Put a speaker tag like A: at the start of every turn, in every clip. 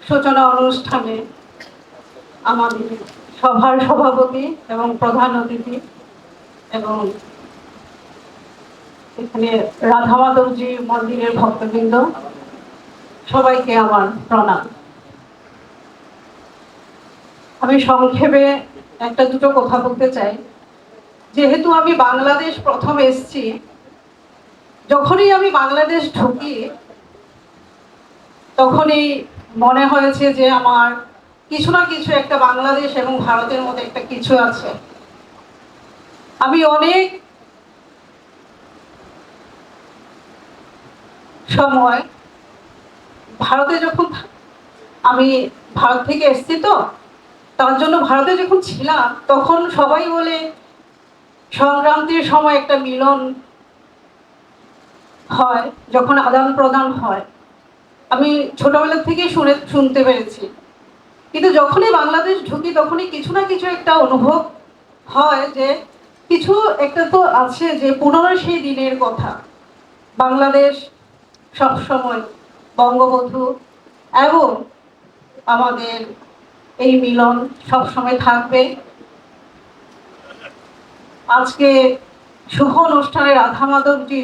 A: সূচনা অনুষ্ঠানে আমাদের সভার সভাপতি এবং প্রধান অতিথি এবং এখানে রাধা মাধবজি মন্দিরের ভক্তবৃন্দ, সবাইকে আমার প্রণাম। আমি সংক্ষেপে একটা দুটো কথা বলতে চাই। যেহেতু আমি বাংলাদেশ প্রথম এসেছি, যখনই আমি বাংলাদেশ ঢুকি তখনই মনে হয়েছে যে আমার কিছু না কিছু একটা বাংলাদেশ এবং ভারতের মধ্যে একটা কিছু আছে। আমি অনেক সময় ভারতে যখন আমি ভারত থেকে এসেছি, তো তার জন্য ভারতে যখন ছিলাম তখন সবাই বলে সংক্রান্তির সময় একটা মিলন হয়, যখন আদান প্রদান হয়। আমি ছোটবেলা থেকেই শুনতে পেরেছি, কিন্তু যখনই বাংলাদেশ ঢুকি তখনই কিছু না কিছু একটা অনুভব হয় যে কিছু একটা তো আছে, যে পুনরায় সেই দিনের কথা। বাংলাদেশ সবসময় বঙ্গবন্ধু এবং আমাদের এই মিলন সবসময় থাকবে। আজকে শুভ অনুষ্ঠানে রাধা মাধবজি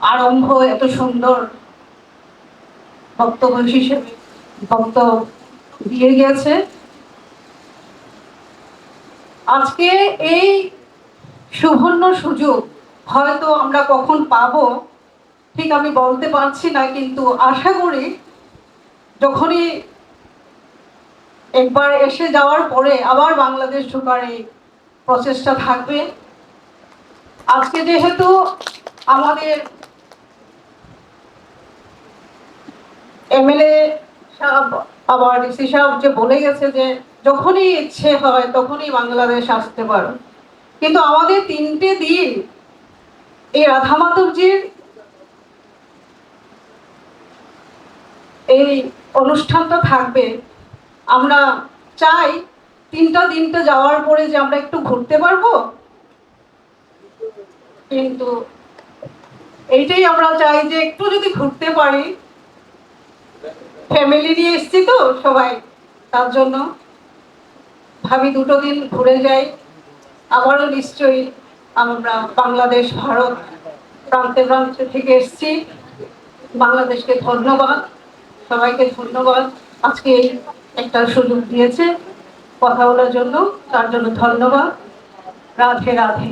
A: আরম্ভ এত সুন্দর বক্তব্য হিসেবে বক্তব্য দিয়ে গেছে। আজকে এই সুবর্ণ সুযোগ হয়তো আমরা কখন পাবো ঠিক আমি বলতে পারছি না, কিন্তু আশা করি যখনই একবার এসে যাওয়ার পরে আবার বাংলাদেশ ঢোকার এই প্রচেষ্টা থাকবে। আজকে যেহেতু আমাদের এমএলএ সাহেব আবার ডিসি সাহেব যে বলে গেছে যে যখনই ইচ্ছে হয় তখনই বাংলাদেশ আসতে পারো, কিন্তু আমাদের 3টে দিন এই রাধা মাধবজির এই অনুষ্ঠানটা থাকবে। আমরা চাই 3টা দিনটা যাওয়ার পরে যে আমরা একটু ঘুরতে পারবো, কিন্তু এইটাই আমরা চাই যে একটু যদি ঘুরতে পারি। ফ্যামিলি নিয়ে এসছি তো সবাই, তার জন্য ভাবি 2টো দিন ঘুরে যাই। আবারও নিশ্চয়ই আমরা বাংলাদেশ ভারত প্রান্তে প্রান্তে থেকে এসছি। বাংলাদেশকে ধন্যবাদ, সবাইকে ধন্যবাদ আজকে এই একটা সুযোগ দিয়েছে কথা বলার জন্য, তার জন্য ধন্যবাদ। রাধে রাধে।